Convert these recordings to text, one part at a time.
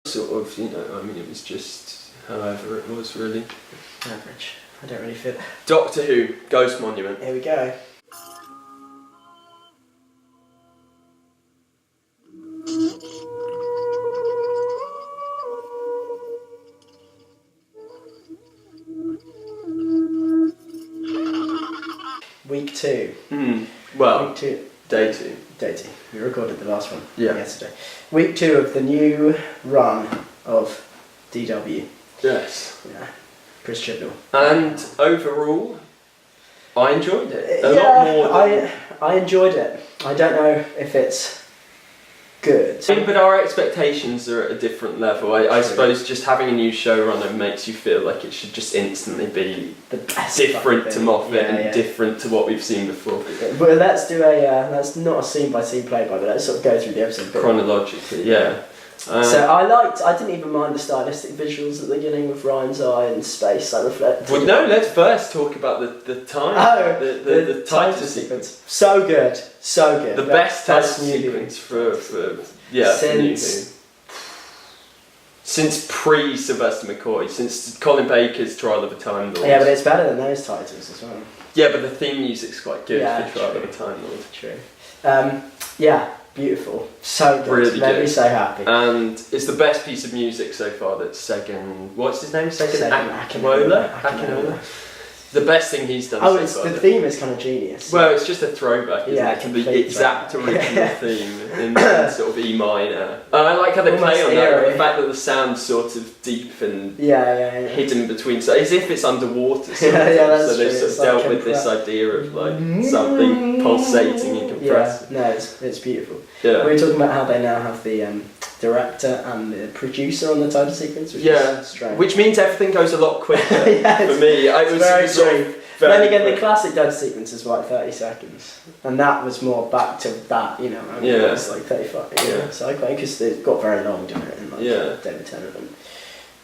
Sort of, I mean, it was just however it was really. Average. I don't really fit. Doctor Who, Ghost Monument. Here we go. Week 2. Well, Week 2. Day 2. Day 2. We recorded the last one yesterday. Week 2 of the new run of DW. Yes. Yeah. Chris Chibnall. And overall, I enjoyed it. A lot more than... I enjoyed it. I don't know if it's good. But our expectations are at a different level. I suppose just having a new showrunner makes you feel like it should just instantly be the best different to Moffat and different to what we've seen before. But let's do let's not a scene by scene play by, but let's sort of go through the episode chronologically. Yeah. So I didn't even mind the stylistic visuals at the beginning with Ryan's eye and space that reflected. Well, no, let's first talk about the time. Oh, the title sequence. So good, so good. The best title sequence for since pre-Sylvester McCoy, since Colin Baker's Trial of a Time Lord. Yeah, but it's better than those titles as well. Yeah, but the theme music's quite good for Trial of a Time Lord. True. Yeah. Beautiful, so good, really made me so happy. And it's the best piece of music so far that Segan, what's his name? Segan Akinola. The best thing he's done so far. The theme is kind of genius. Well, it's just a throwback, isn't it, to the exact original theme in sort of E minor. I like how they play on that, the fact that the sound's sort of deep and hidden between, so as if it's underwater. So they've sort of dealt with this idea of like something pulsating and compressed. Yeah, no, it's beautiful. Yeah. We were talking about how they now have the director and the producer on the title sequence, which is strange. Which means everything goes a lot quicker for me. It was very strange. Then again, the classic title sequence is like 30 seconds, and that was more back to that, it was like 35. So I quite, because it got very long, didn't it? And David Tennant and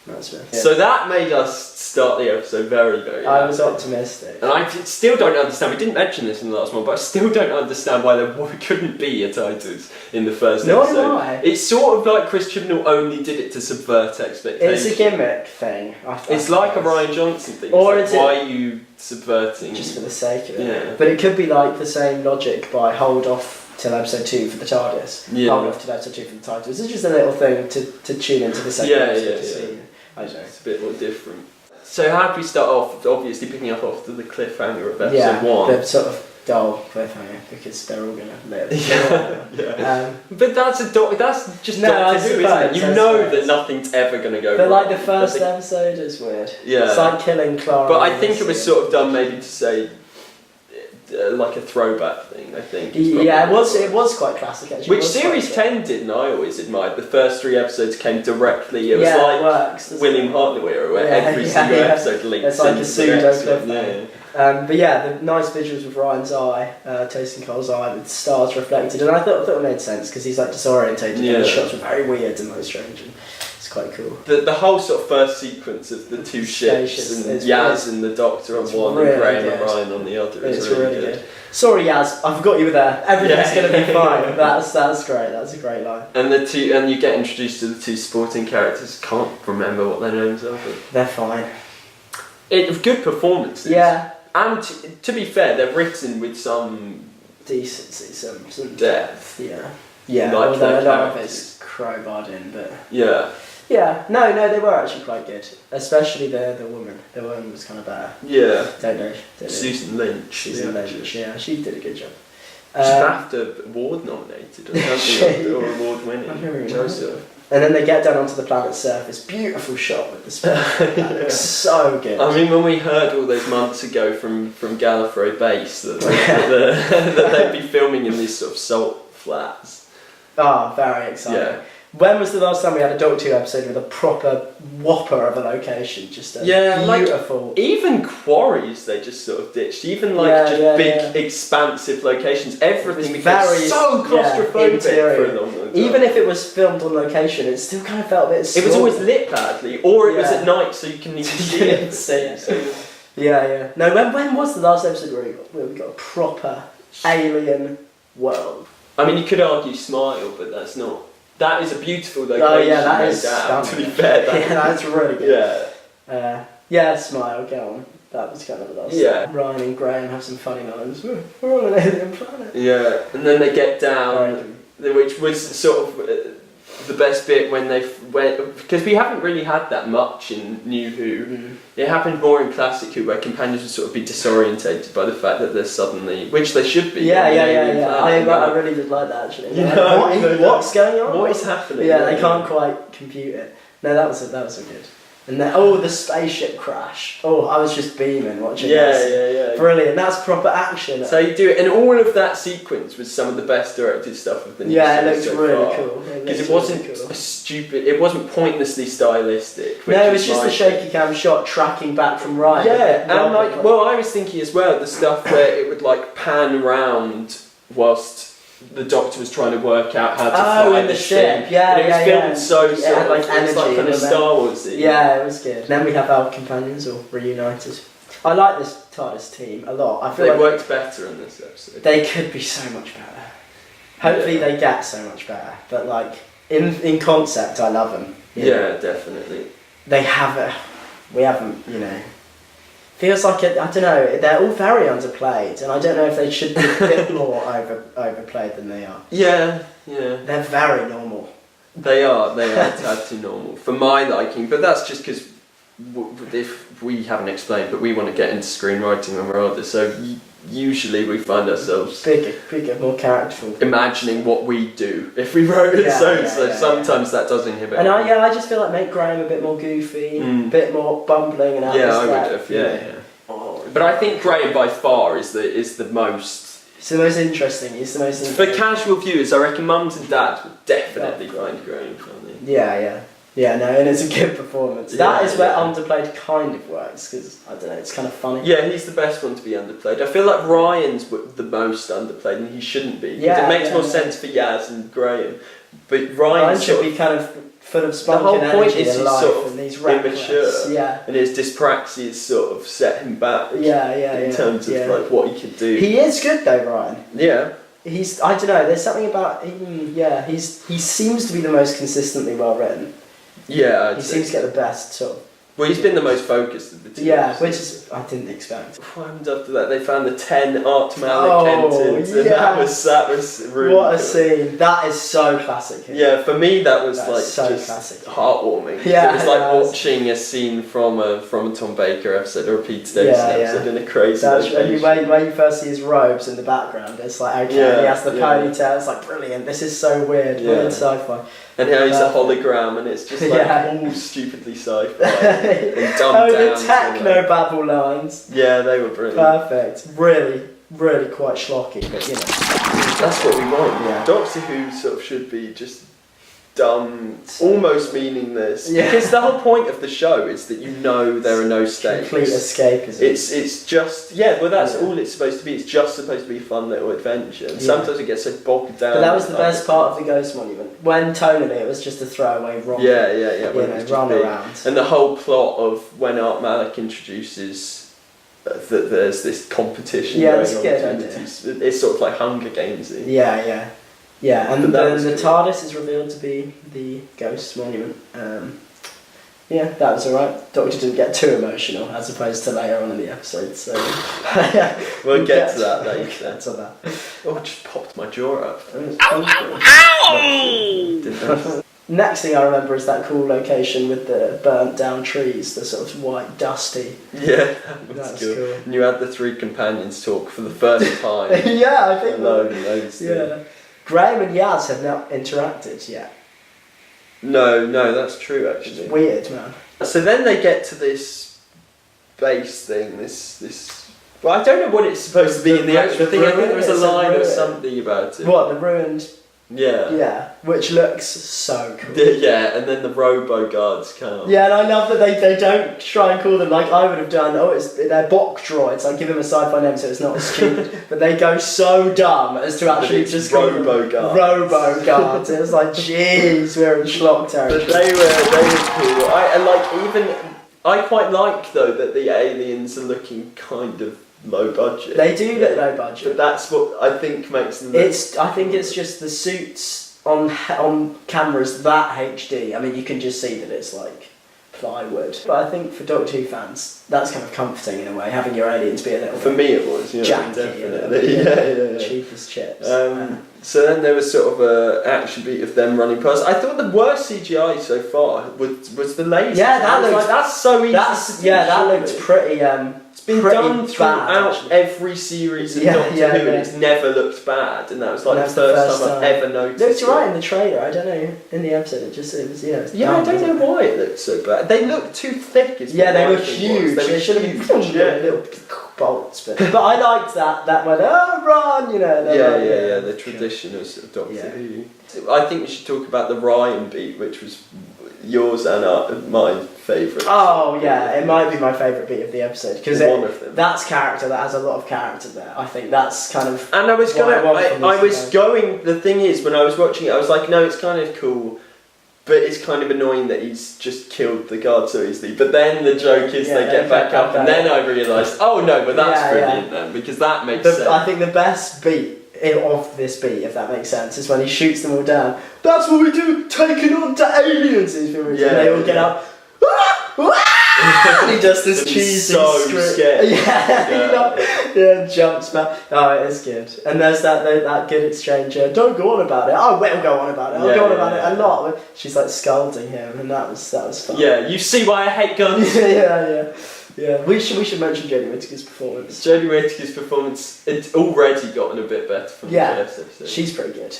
Matt Smith. So that made us start the episode very, very I was optimistic. And I still don't understand, we didn't mention this in the last one, but I still don't understand why there couldn't be a Titus in the first episode. Why? It's sort of like Chris Chibnall only did it to subvert expectations. It's a gimmick thing. It's like a Ryan Johnson thing. Or like, why are you subverting? Just for the sake of it. Yeah. But it could be like the same logic by hold off till episode 2 for the TARDIS. Hold off till episode 2 for the Titus. It's just a little thing to tune into the second episode to see. I don't know. It's a bit more different. So how do we start off? Obviously picking up after the cliffhanger of episode 1. The sort of dull cliffhanger because they're all going to live. But that's just Doctor Who, isn't it? You know that nothing's ever going to go wrong. But like the first episode is weird. Yeah. It's like killing Clara. But I think it was sort of done maybe to say like a throwback thing, I think. Yeah, it was quite classic actually. Which Series 10 did, and I always admired. The first 3 episodes came directly, it was like William Hartnell era, where every single episode links it's like a pseudo cliffhanger. But the nice visuals with Ryan's eye, Tosin Cole's eye, with stars reflected, and I thought it made sense because he's like disorientated and the shots were very weird and very strange. And it's quite cool. The whole sort of first sequence of the 2 ships and Yaz and the Doctor on one and Graham and Ryan on the other is really good. Sorry Yaz, I forgot you were there. Everything's going to be fine. That's great. That's a great line. And you get introduced to the 2 sporting characters. Can't remember what their names are, but they're fine. Good performances. Yeah. And to be fair, they're written with some decency, some depth. Yeah. Like although a lot of it's crowbarred in, but yeah. No, they were actually quite good. Especially the woman. The woman was kind of better. Yeah. Don't know. Susan Lynch. Yeah, she did a good job. She's BAFTA award nominated or something, or award winning. I don't really know. And then they get down onto the planet's surface. Beautiful shot with the space. So good. I mean, when we heard all those months ago from Gallifrey Base that they'd be filming in these sort of salt flats. Oh, very exciting. Yeah. When was the last time we had a Doctor Who episode with a proper whopper of a location? Just a beautiful... Like, even quarries they just sort of ditched. Even big, expansive locations. Everything became so claustrophobic for a long time. Even if it was filmed on location, it still kind of felt a bit small. It was always lit badly, or it was at night so you couldn't even see it. Yeah. No, when was the last episode where we got a proper alien world? I mean, you could argue Smile, but that's not That is a beautiful location. Oh yeah, that is stunning. To be fair, that's really good. Yeah. Smile, go on. That was kind of the last. Yeah. Ryan and Graham have some funny lines. We're on an alien planet. Yeah, and then they get down, which was sort of the best bit when they went, because we haven't really had that much in New Who. Mm. It happened more in Classic Who, where companions would sort of be disorientated by the fact that they're suddenly, which they should be. Yeah. I really did like that actually. What's going on? What is happening? Yeah, they can't quite compute it. No, that was a good. And then, the spaceship crash. Oh, I was just beaming watching this. Yeah. Brilliant. That's proper action. So you do it, and all of that sequence was some of the best directed stuff of the new series. Yeah, it looked really cool. Because it wasn't stupid. It wasn't pointlessly stylistic. No, it was just a shaky cam shot tracking back from Ryan. Yeah, and I was thinking as well the stuff where it would like pan round whilst the Doctor was trying to work out how to fly in the ship. Yeah, and it was filmed so sort of like energy, like kind of Star Warsy. Yeah, it was good. Then we have our companions all reunited. I like this TARDIS team a lot. I feel they worked better in this episode. They could be so much better. Hopefully they get so much better. But like in concept, I love them. Yeah, definitely. They have we haven't, feels like I don't know. They're all very underplayed, and I don't know if they should be a bit more overplayed than they are. Yeah. They're very normal. They are tad too normal for my liking, but that's just because if we haven't explained, but we want to get into screenwriting when we're older, so usually we find ourselves bigger, more characterful, imagining what we'd do if we wrote it. So sometimes that does inhibit. And I just feel like make Graham a bit more goofy, a bit more bumbling and out of step. I would have. Yeah. But I think Graham by far is the most. It's the most interesting. He's the most interesting. For casual viewers, I reckon mums and dads would definitely find Graham funny. Yeah, no, and it's a good performance. That is where underplayed kind of works, because, I don't know, it's kind of funny. Yeah, he's the best one to be underplayed. I feel like Ryan's the most underplayed, and he shouldn't be. Yeah, it makes more sense for Yaz and Graham. But Ryan should be kind of full of spunk and energy. The whole point is he's sort of immature. And his dyspraxia sort of set him back. In terms of like what he could do. He is good though, Ryan. Yeah. I don't know, there's something about him, he seems to be the most consistently well written. Yeah, he seems to get the best sort of. Well, he's been the most focused of the two. Yeah, which is I didn't expect. What happened after that? They found the 10 Art Malik Kentons, and that was really what a scene! That is so classic. Yeah, for me that was like so just classic. Heartwarming. Yeah, it was like watching a scene from a Tom Baker episode or a Pete Davidson episode in a crazy location. When you first see his robes in the background, it's like he has the ponytail. It's like brilliant. This is so weird. Weird sci-fi. And how he's a hologram, and it's just like all stupidly sci-fi and dumbed down. The techno babble lines. Yeah, they were brilliant. Perfect. Really, really quite schlocky, but that's what we want. Yeah. Doctor Who sort of should be just dumb, almost meaningless. Yeah. Because the whole point of the show is that there are no stakes. Complete escapism. It's just that's all it's supposed to be. It's just supposed to be a fun little adventure. And sometimes it gets so bogged down. But that was the best part of the Ghost Monument. When tonally it was just a throwaway romp. Yeah. Run around. And the whole plot of when Art Malik introduces that there's this competition going on between the two. It's sort of like Hunger Games-y. Yeah, and then the TARDIS is revealed to be the Ghost Monument. That was alright. Doctor didn't get too emotional, as opposed to later on in the episode. So we'll get to that later. Oh, I just popped my jaw up. Ow! Next thing I remember is that cool location with the burnt down trees, the sort of white dusty. Yeah, that was cool. And you had the three companions talk for the first time. I think. Alone, Graham and Yaz have not interacted yet. No, that's true actually. It's weird, man. So then they get to this base thing, this. Well, I don't know what it's supposed to be in the actual thing. I think there was a line or something about it. What, the ruined? Yeah, which looks so cool. Yeah, and then the robo guards come. Yeah, and I love that they don't try and call them like I would have done. They're Bok droids. I give them a sci-fi name so it's not as stupid. But they go so dumb as to actually just robo guards. Robo guards. It was like, jeez, we're in schlock territory. But they were cool. I quite like though that the aliens are looking kind of low budget. They do look low budget. But that's what I think makes them I think it's just the suits on cameras that HD, I mean, you can just see that it's like plywood. But I think for Doctor Who fans, that's kind of comforting in a way, having your aliens be a little for me it was, janky, definitely. Cheap as chips. So then there was sort of a action beat of them running past. I thought the worst CGI so far was the laser. Yeah, that looks like, that's so easy. That looked pretty. It's been done throughout every series of Doctor Who, and it's never looked bad. And that was like the first time I've ever noticed. It looks right in the trailer. I don't know. In the episode, it was I don't know why it looked so bad. They looked too thick. They were huge. They should have been little bolts, but I liked that went run, the tradition of Doctor Who. I think we should talk about the Ryan beat, which was yours and my favourite. Oh yeah, it might be my favourite beat of the episode because that's character. That has a lot of character there. I think that's kind of. And I was going. The thing is, when I was watching it, I was like, no, it's kind of cool. But it's kind of annoying that he's just killed the guard so easily. But then the joke is they get back up, and then I realised, oh no, but that's brilliant then, because that makes sense. I think the best beat of this beat, if that makes sense, is when he shoots them all down. That's what we do, taking on to aliens. And they all get up. And he does this cheesy scared. Jumps back. Oh, it is good. And there's that good exchange. Don't go on about it. I will go on about it. I'll go on about it a lot. She's like scolding him, and that was fun. Yeah, you see why I hate guns. Yeah. We should mention Jodie Whittaker's performance. Jodie Whittaker's performance, it's already gotten a bit better from the first episode. She's pretty good.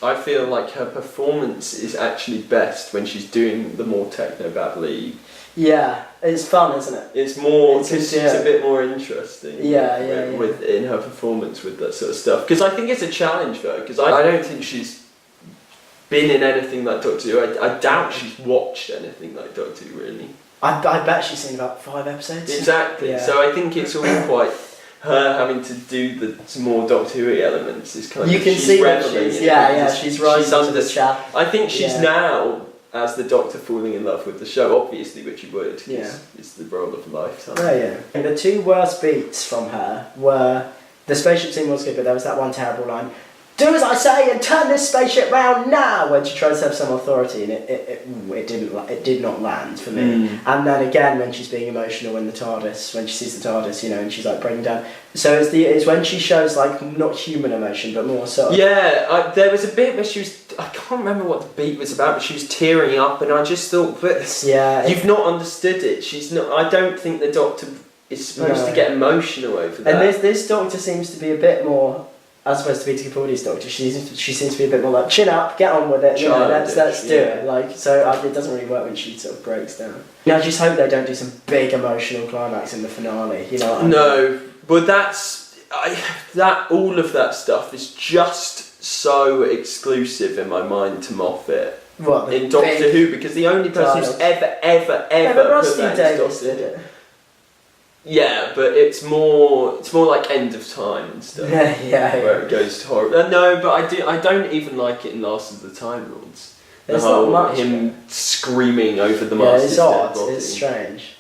I feel like her performance is actually best when she's doing the more techno-babbly. Yeah, it's fun, isn't it? It's more, she's a bit more interesting. With in her performance with that sort of stuff. Because I think it's a challenge for her, because I don't think she's been in anything like Doctor Who. I doubt she's watched anything like Doctor Who, really. I bet she's seen about 5 episodes. Exactly, so I think it's all quite... Her having to do the more Doctor Who elements is kind of... You can see that she's rising to the chat. I think she's now, as the Doctor, falling in love with the show, obviously, which you would, because it's the role of a lifetime. Oh yeah. And the 2 worst beats from her were... The spaceship scene was good, but there was that one terrible line. Do as I say and turn this spaceship round now! When she tries to have some authority, and it did not land for me. And then again, when she's being emotional in the TARDIS, when she sees the TARDIS, and she's like breaking down. So it's when she shows like not human emotion, but more sort of. Yeah, there was a bit where she was. I can't remember what the beat was about, but she was tearing up, and I just thought, but you've not understood it. She's not. I don't think the Doctor is supposed to get emotional over that. And this Doctor seems to be a bit more. As opposed to Peter Capaldi's Doctor, she seems to be a bit more like chin up, get on with it. Let's do it. It doesn't really work when she sort of breaks down. I just hope they don't do some big emotional climax in the finale. You know what I mean? No, but all of that stuff is just so exclusive in my mind to Moffat. What in Doctor Who? Because the only person who's ever Rusty Davies did it. Yeah, but it's more like End of Time and stuff. Where it goes to horror. No, but I don't even like it in Last of the Time Lords. There's not much. Him screaming over the master's it's odd. Body. It's strange.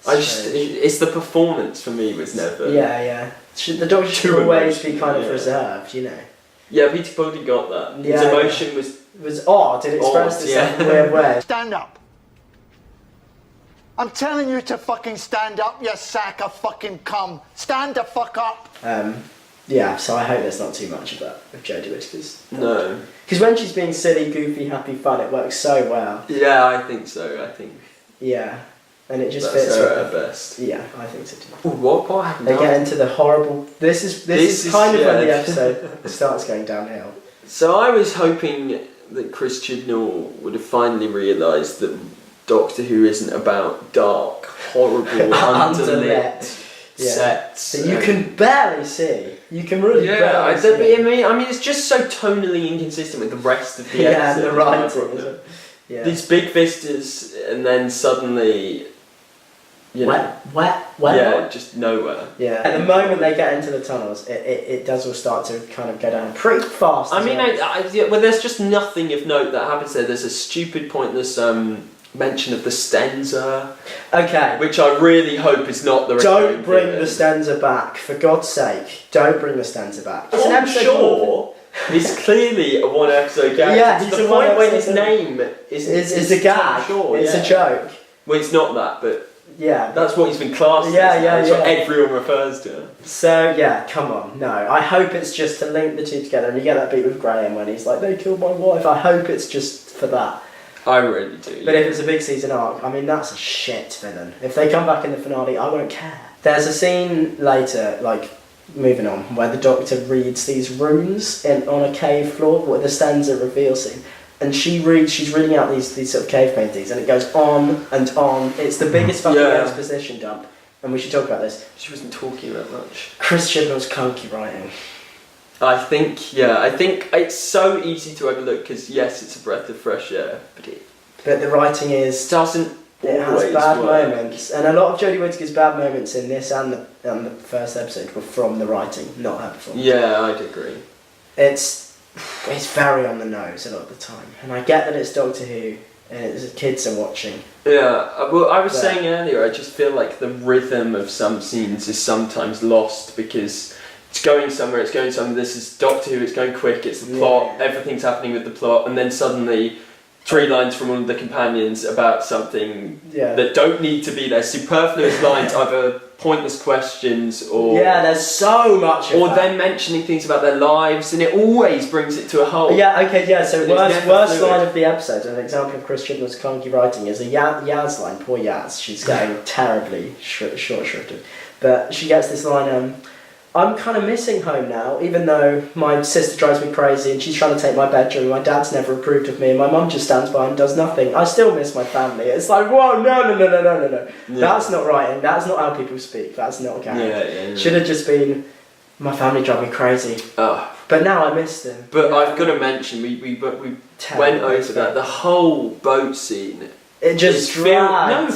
It's the performance for me was never. Yeah. The Doctor should always be kind of reserved, Yeah, Peter Capaldi got that. His emotion was odd. It expressed itself in a weird way. Stand up. I'm telling you to fucking stand up, you sack of fucking cum. Stand the fuck up. So I hope there's not too much of that with Jodie Whittaker's. No. Because when she's being silly, goofy, happy, fun, it works so well. Yeah, I think so. Yeah. And it just fits her at her best. Yeah, I think so too. Ooh, what happened? They get into the horrible... This is kind of when the episode starts going downhill. So I was hoping that Chris Chibnall would have finally realised that Doctor Who isn't about dark, horrible, underlit sets that you can barely see. You can really barely see. I mean, it's just so tonally inconsistent with the rest of the episode. And the writing. These big vistas, and then suddenly, wet, just nowhere. Yeah. At the moment they get into the tunnels, it does all start to kind of go down pretty fast. Well, there's just nothing of note that happens there. There's a stupid, pointless mention of the stanza. Okay. Which I really hope is not the Don't bring the stanza back, for God's sake. Don't bring the stanza back. It's an episode. It's clearly a one-episode gag. Yeah, to it's the a point when his one-episode name is a gag. Sure, it's a joke. Well, it's not that, but yeah, that's what he's been classed as. That's what everyone refers to him. So yeah, come on, no. I hope it's just to link the two together, and you get that beat with Graham when he's like, "They killed my wife." I hope it's just for that. I really do. But if it's a big season arc, I mean, that's a shit villain. If they come back in the finale, I won't care. There's a scene later, like, moving on, where the Doctor reads these runes on a cave floor, with the stanza reveal scene. And she's reading out these sort of cave paintings, and it goes on and on. It's the biggest fucking exposition dump. And we should talk about this. She wasn't talking that much. Chris Chibnall's clunky writing. I think it's so easy to overlook because yes, it's a breath of fresh air, but the writing doesn't. It has bad moments, and a lot of Jodie Whittaker's bad moments in this and the first episode were from the writing, not her performance. Yeah, I'd agree. It's very on the nose a lot of the time, and I get that it's Doctor Who and the kids are watching. Yeah, well, I was saying earlier, I just feel like the rhythm of some scenes is sometimes lost because. It's going somewhere, this is Doctor Who, it's going quick, it's the plot, everything's happening with the plot, and then suddenly 3 lines from one of the companions about something that don't need to be there, superfluous lines, either pointless questions or... Yeah, there's so much of that. them mentioning things about their lives, and it always brings it to a halt. Yeah, okay, yeah, so worst line of the episode, an example of Chris Chibnall's clunky writing is a Yaz line, poor Yaz, she's getting terribly short-shrifted, but she gets this line, I'm kind of missing home now, even though my sister drives me crazy and she's trying to take my bedroom, my dad's never approved of me, and my mum just stands by and does nothing. I still miss my family. It's like, whoa, no. Yeah. That's not writing, that's not how people speak, that's not okay. Should have just been, my family drive me crazy. But now I miss them. But I've got to mention, we went over that, the whole boat scene. It just filmed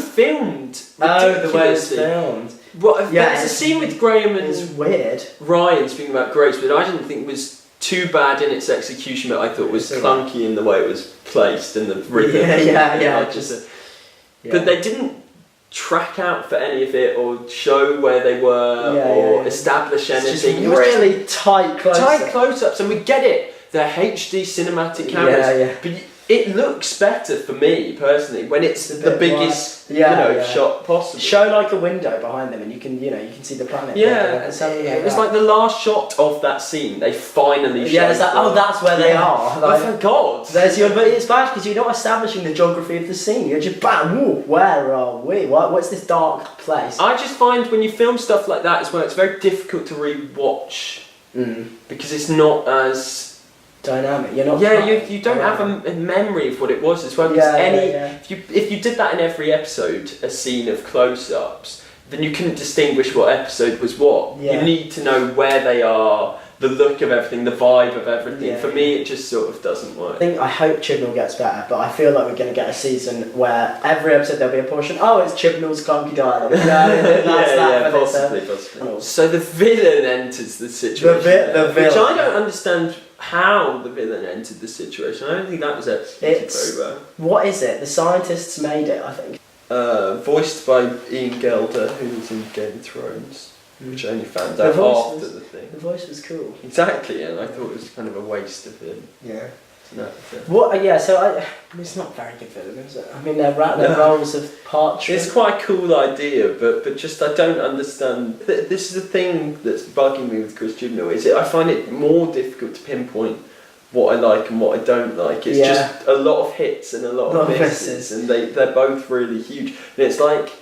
the way it's filmed. Well, there's a scene with Graham and weird. Ryan speaking about Grace, but I didn't think was too bad in its execution, but I thought was clunky in the way it was placed and the rhythm. But they didn't track out for any of it or show where they were or establish anything. It was really tight close-ups, and we get it. They're HD cinematic cameras, but it looks better for me personally when it's the biggest shot possible. Show like a window behind them and you can see the planet. It was like the last shot of that scene. They finally showed. It's like, that's where they are. Like, oh thank God. But it's bad because you're not establishing the geography of the scene. You're just where are we? What's this dark place? I just find when you film stuff like that as well, it's very difficult to re-watch because it's not as dynamic. You're not. You don't have a memory of what it was as well. If you did that in every episode, a scene of close-ups, then you couldn't distinguish what episode was what. You need to know where they are, the look of everything, the vibe of everything. For me, it just sort of doesn't work. I hope Chibnall gets better, but I feel like we're going to get a season where every episode there'll be a portion. Oh, it's Chibnall's clunky dialogue. Possibly. So the villain enters the situation, the villain, which I don't understand. How the villain entered the situation. I don't think that was executed very well. What is it? The scientists made it, I think. Voiced by Ian Gelder, who was in Game of Thrones, which I only found out after the thing. The voice was cool. Exactly, and I thought it was kind of a waste of him. Yeah. So it's not very good villain, is it? I mean, their roles of Partridge. It's quite a cool idea, but just I don't understand. This is the thing that's bugging me with Chris Chibnall. I find it more difficult to pinpoint what I like and what I don't like. It's just a lot of hits and a lot of misses, and they're both really huge. And it's like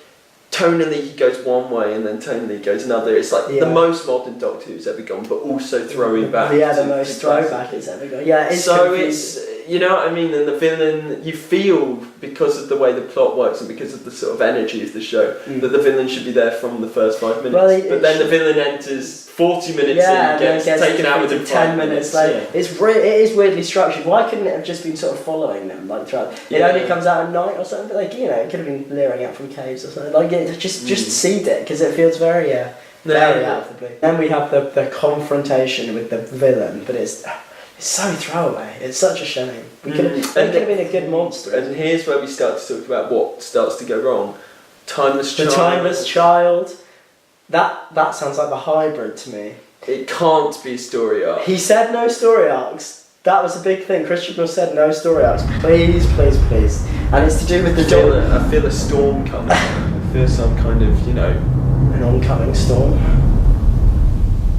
tonally he goes one way and then tonally he goes another. It's like the most modern Doctor Who's ever gone, but also throwing back. The most throwback it's ever gone. Yeah, it's so confusing. It's, you know what I mean, and the villain, you feel, because of the way the plot works and because of the sort of energy of the show, that the villain should be there from the first 5 minutes. But then the villain enters 40 minutes in, gets taken out within 10 minutes later. It is weirdly structured. Why couldn't it have just been sort of following them throughout? It only comes out at night or something, but it could have been leering out from caves or something. Just seed it, because it feels very out of the blue. Then we have the confrontation with the villain, but it's so throwaway. It's such a shame. It could have been a good monster. And here's where we start to talk about what starts to go wrong. Timeless Child. The Timeless Child. That sounds like the hybrid to me. It can't be a story arc. He said no story arcs. That was a big thing. Chris Chibnall said no story arcs. Please, please, please. And it's to do with the I feel a storm coming. I feel some kind of, an oncoming storm.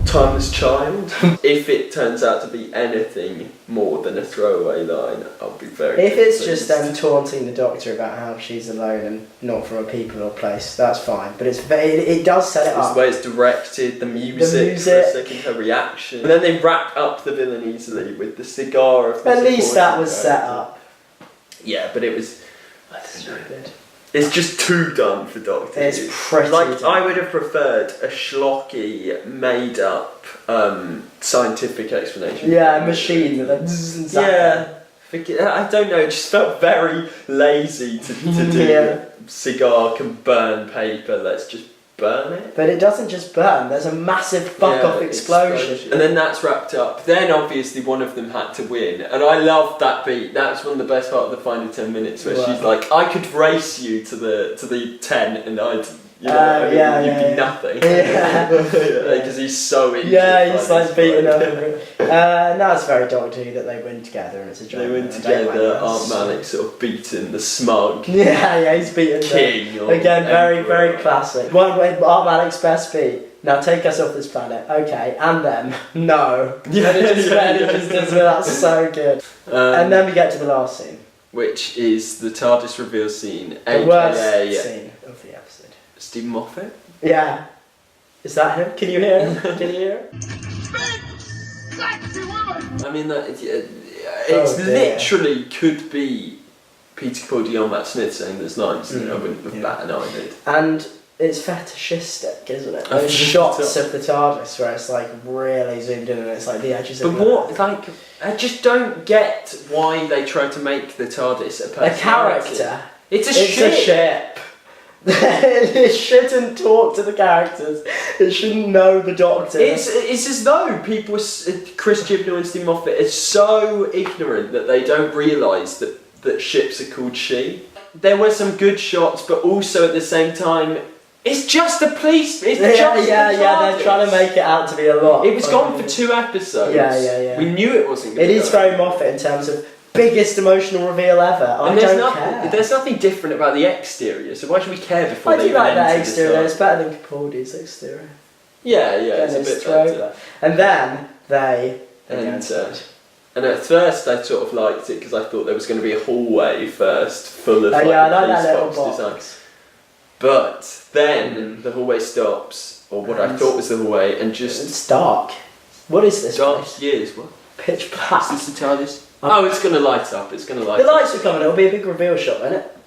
Timeless child. If it turns out to be anything more than a throwaway line, I'll be very If it's pleased. just them taunting the Doctor about how she's alone and not from a people or place, that's fine. But it does set it up. The way it's directed, the music, for a second, her reaction. And then they wrap up the villain easily with the cigar of the At least that supporting was set up. Yeah, but it was... I don't know. Stupid. It's just too done for Doctor Who. It's pretty like, done. I would have preferred a schlocky, made up, scientific explanation. Yeah, a machine that I don't know, it just felt very lazy to do. Yeah. Cigar can burn paper, let's just burn it. But it doesn't just burn, there's a massive fuck-off explosion. And then that's wrapped up. Then obviously one of them had to win. And I loved that beat. That's one of the best part of the final 10 minutes where she's like, I could race you to the 10 and I'd... you'd be nothing. Yeah. Because he's so injured. Yeah, he's like beaten up. No, it's very Doctor Who that they win together and it's a joke. They win together, Art Malik sort of beaten the smug Yeah, he's beaten king. Again, very, very classic. One way, Art Malik's best beat. Now take us off this planet. Okay, and then no. That's so good. And then we get to the last scene. Which is the TARDIS reveal scene, The aka worst scene of the episode. Stephen Moffat. Yeah. Is that him? Can you hear him? Can you hear him? I mean, it's literally could be Peter Capaldi or Matt Smith saying those lines. I wouldn't have batted an eyelid. And it's fetishistic, isn't it? Those shots of the TARDIS where it's like really zoomed in and it's like the edges of I just don't get why they try to make the TARDIS a character. It's a ship. It shouldn't talk to the characters. It shouldn't know the Doctor. It's as though people, Chris Chibnall and Steve Moffat, are so ignorant that they don't realise that ships are called she. There were some good shots, but also at the same time, it's just a police. It's just they're trying to make it out to be a lot. It was gone for 2 episodes. Yeah. We knew it wasn't going to be. It is very Moffat in terms of biggest emotional reveal ever. There's nothing different about the exterior, so why should we care before I they do like that enter exterior. It's better than Capaldi's exterior. Yeah, it's a bit better. And then they enter. And at first I sort of liked it because I thought there was going to be a hallway first full of I like that little box. Designs. But then the hallway stops, or what I thought was the hallway, and just... It's dark. What is this Dark place? years, what? Pitch black. Is this the TARDIS? Oh, it's going to light up, The lights are coming, it'll be a big reveal shot, isn't it?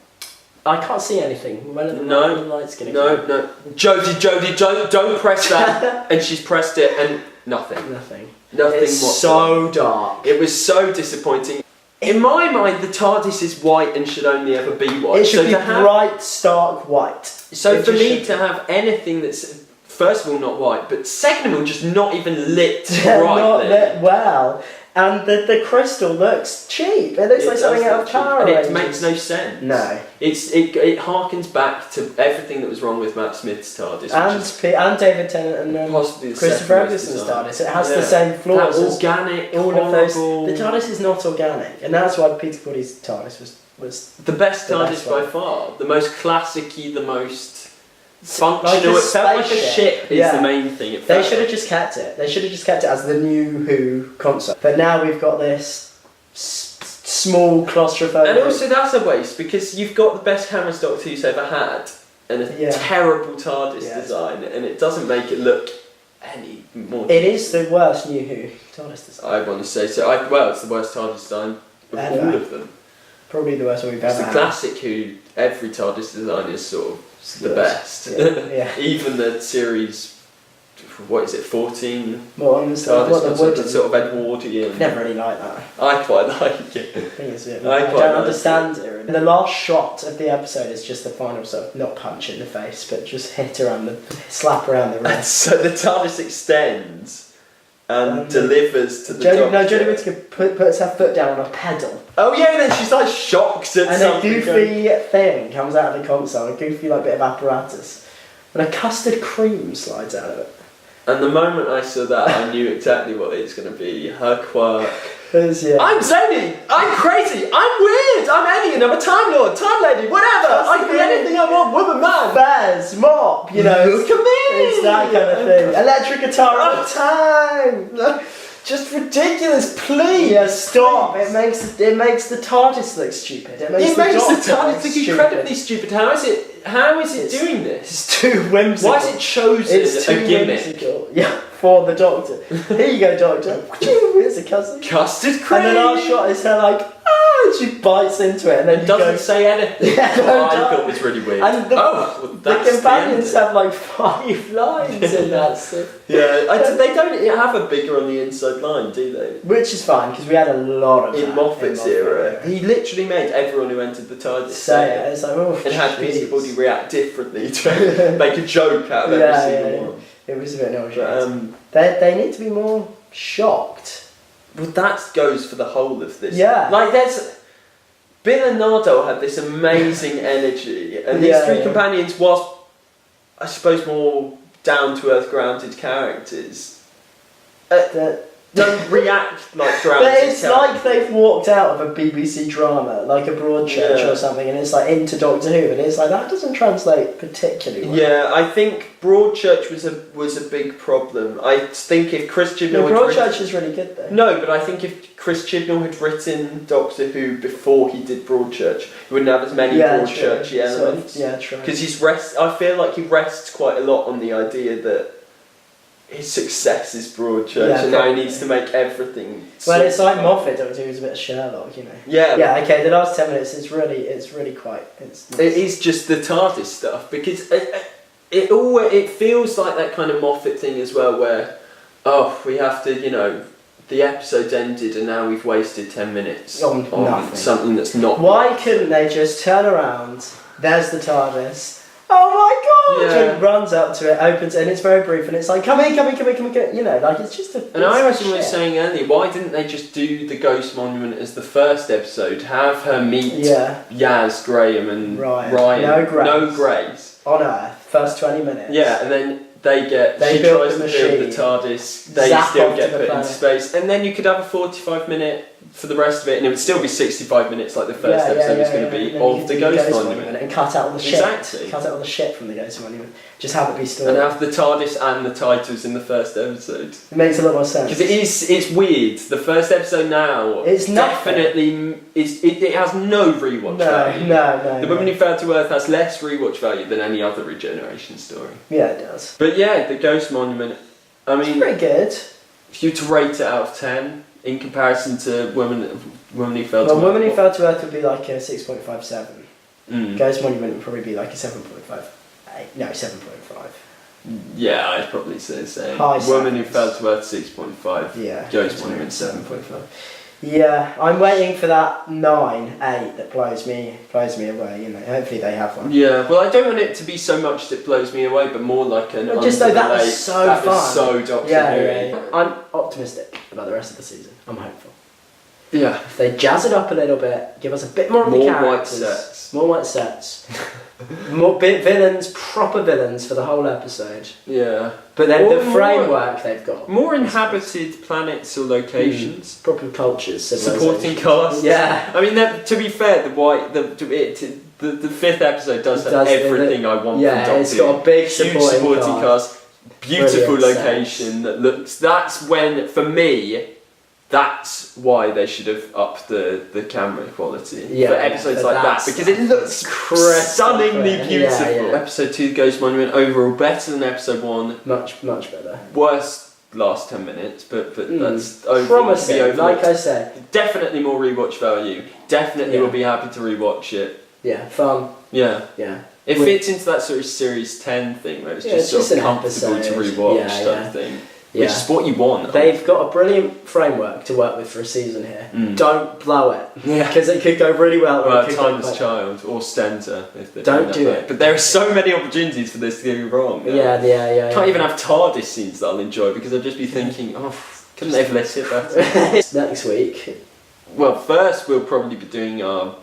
I can't see anything. When are the lights going to come? No. Jodie, don't press that. And she's pressed it, and nothing. Nothing It's whatsoever. So dark. It was so disappointing. In my mind, the TARDIS is white and should only ever be white. It should be bright, stark white. So for me to have anything that's, first of all, not white, but second of all, just not even lit brightly. Not lit well. And the crystal looks cheap. It looks like something out of Power Rangers. And it makes no sense. No. It harkens back to everything that was wrong with Matt Smith's TARDIS. And David Tennant and possibly Christopher Eccleston's TARDIS. It has the same flaws. Organic, all horrible. of those. The TARDIS is not organic. And that's why Peter Capaldi's TARDIS was the best TARDIS by far. The most classic-y, the most... functional. It felt like a ship is the main thing. They should have just kept it. They should have just kept it as the new Who concept. But now we've got this small claustrophobic. And also that's a waste because you've got the best cameras Doctor Who's ever had and a terrible TARDIS design, and it doesn't make it look any more. It is the worst new Who TARDIS design. I want to say so. It's the worst TARDIS design of all of them. Probably the worst one we've ever had. It's the classic Who. Every TARDIS design is sort of the best. Yeah. Even the series, what is it, 14? What one was the sort of Edwardian. Never really liked that. I quite like it. I don't understand it. Really. The last shot of the episode is just the final sort of, not punch in the face, but just slap around the wrist. So the TARDIS extends and delivers to the Doctor. No, Jodie Whittaker puts her foot down on a pedal. Oh yeah, and then she's like shocked at something. And a goofy thing comes out of the console, a goofy bit of apparatus. And a custard cream slides out of it. And the moment I saw that, I knew exactly what it's going to be. Her quirk. Yeah. I'm zany, I'm crazy, I'm weird, I'm alien, I'm a Time Lord, Time Lady, whatever. I can be anything I want, woman, man. Bears, mop, you know. Look at me. It's that kind of thing. Electric guitar all the time. Just ridiculous, please. Yeah, stop. It makes the TARDIS look stupid. It makes the TARDIS look incredibly stupid. How is it doing this? It's too whimsical. Why is it chosen it's too a gimmick? Whimsical. Yeah, for the Doctor. Here you go, Doctor. Here's a cousin. Custard cream. And then our shot is her like, and she bites into it, and then doesn't say anything. Yeah, I thought was really weird. And the companions have like 5 lines in that scene. Yeah, they don't have a bigger on the inside line, do they? Which is fine because we had a lot of in Moffat's era. He literally made everyone who entered the TARDIS say it. It's like, oh, and had everybody react differently to make a joke out of every single one. It was a bit nauseous. They need to be more shocked. Well, that goes for the whole of this. Yeah. Like, Bill and Nardo had this amazing energy, and these 3 companions, whilst I suppose more down-to-earth, grounded characters, don't react like grounded But it's characters. like they've walked out of a BBC drama, like a Broadchurch or something, and it's like into Doctor Who, and it's like that doesn't translate particularly well. Yeah, I think Broadchurch was a big problem. I think if Chris Chibnall Broadchurch is really good though. No, but I think if Chris Chibnall had written Doctor Who before he did Broadchurch, he wouldn't have as many Broadchurchy elements. True. Because I feel like he rests quite a lot on the idea that his success is Broadchurch, and now he needs to make everything. Well, it's like Moffat, Doctor Who's a bit of Sherlock, you know. Yeah. Yeah. Okay. The last 10 minutes, it's really quite. It is just the TARDIS stuff because it feels like that kind of Moffat thing as well, where we have to, the episode's ended and now we've wasted 10 minutes on something that's not. Why couldn't they just turn around? There's the TARDIS. Oh my god! Yeah. And runs up to it, opens it, and it's very brief, and it's like, come in, like it's just a. And I was saying earlier, why didn't they just do the Ghost Monument as the first episode? Have her meet Yaz, Graham, and Ryan. No Greys. On Earth, first 20 minutes. Yeah, and then she tries to build the TARDIS, they still get put into space, and then you could have a 45-minute for the rest of it, and it would still be 65 minutes like the first episode was going to be of the Ghost Monument. And cut out all the shit. Exactly. Cut out all the shit from the Ghost Monument. Just have it be story. And have the TARDIS and the titles in the first episode. It makes a lot more sense. Because it's weird. The first episode now, it's definitely, it has no rewatch value. No. The Woman Who Fell to Earth has less rewatch value than any other regeneration story. Yeah, it does. But yeah, the Ghost Monument, I mean... It's pretty good. If you were to rate it out of 10, in comparison to Woman Who Fell to Earth... Woman Who Fell to Earth would be like a 6.57. Ghost Monument would probably be like a 7.5. No, 7.5. Yeah, I'd probably say the same. Woman Who Fell to Earth 6.5. Yeah. Ghost Monument 7.5. Yeah, I'm waiting for that 9, 8 that blows me away. Hopefully they have one. Yeah, well, I don't want it to be so much that blows me away, but more like an. Just though that was so fun. That was so Doctor Who. Yeah. I'm optimistic about the rest of the season. I'm hopeful. Yeah. If they jazz it up a little bit, give us a bit more of the characters. More white sets. More villains, proper villains for the whole episode. Yeah. But then the framework they've got. More inhabited planets or locations. Proper cultures. Supporting cast. Yeah. I mean, to be fair, the fifth episode does have everything I want from Doctor Who. It's got a big supporting cast. Beautiful location that looks. That's when, for me, that's why they should have upped the camera quality for episodes like that, because it looks stunningly beautiful. Episode 2, Ghost Monument, overall better than episode 1. Much better. Worse last 10 minutes, but that's overall promising. Like I said, definitely more rewatch value. Definitely will be happy to rewatch it. Yeah, fun. Yeah. It fits into that sort of series 10 thing where it's just sort of comfortable to rewatch type thing. Which is what you want. They've got a brilliant framework to work with for a season here. Don't blow it. Yeah. Because it could go really well. Or Timeless Child or Stentor. If they don't do it. But there are so many opportunities for this to go wrong. Yeah. Can't even have TARDIS scenes that I'll enjoy because I'll just be thinking, couldn't they have let it better? Next week. Well, first we'll probably be doing our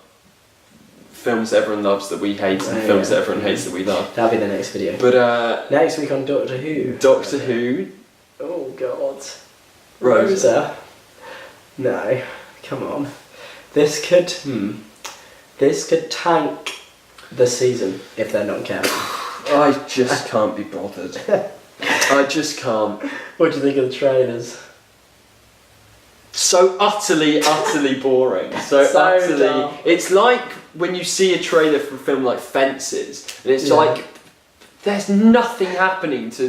films that everyone loves that we hate and films that everyone hates that we love. That'll be the next video. But next week on Doctor Who. Doctor Who. Oh God. Rosa. No, come on. This could tank the season if they're not careful. I just can't be bothered. I just can't. What do you think of the trailers? So utterly boring. So utterly. Dumb. It's like when you see a trailer for a film like Fences, and it's like there's nothing happening to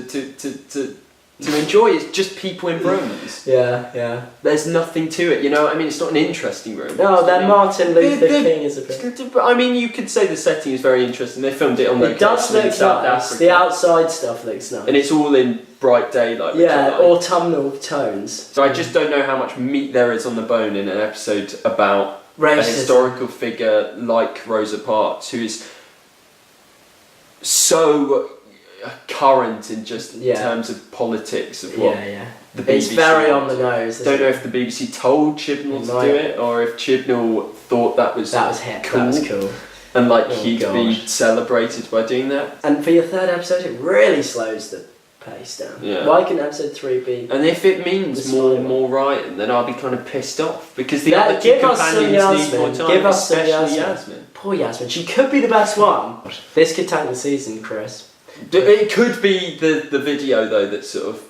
enjoy. It's just people in rooms. Yeah. There's nothing to it. You know what I mean? It's not an interesting room. No, that Martin Luther King is a bit. I mean, you could say the setting is very interesting. They filmed it on location. It does look in South nice. Africa. The outside stuff looks nice. And it's all in bright daylight. Autumnal tones. So I just don't know how much meat there is on the bone in an episode about racism. A historical figure like Rosa Parks, who is so current in just terms of politics of what the BBC. It's very on the nose. Don't know if the BBC told Chibnall to do it or if Chibnall thought that was hip. Cool. That was cool. And he'd be celebrated by doing that. And for your third episode, it really slows the pace down. Yeah. Why can episode 3 be? And if it means more writing, then I'll be kind of pissed off because the other two companions need more time. Give us some especially Yasmin. Poor Yasmin. She could be the best one. This could tank the season, Chris. It could be the video though that sort of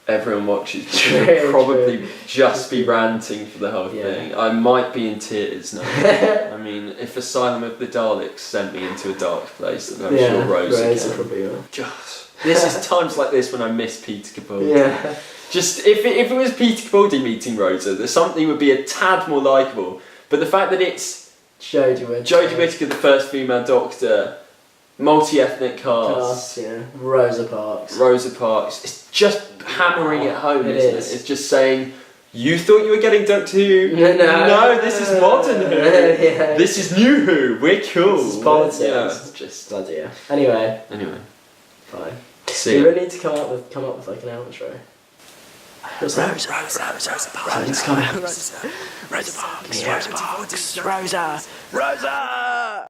everyone watches. We'll probably just be ranting for the whole thing. I might be in tears now. I mean, if Asylum of the Daleks sent me into a dark place, then I'm sure Rosa can. Probably will. This is times like this when I miss Peter Capaldi. Yeah. Just if it was Peter Capaldi meeting Rosa, there's something would be a tad more likeable. But the fact that it's Jodie Whittaker, the first female Doctor. Multi-ethnic cast. Rosa Parks. It's just hammering it home, isn't it? It's just saying, you thought you were getting Doctor Who? No, this is modern Who. This is new Who. We're cool. This is politics. Yeah, just bloody hell. Anyway. Fine. See. We really need to come up with like an outro. Rosa Parks.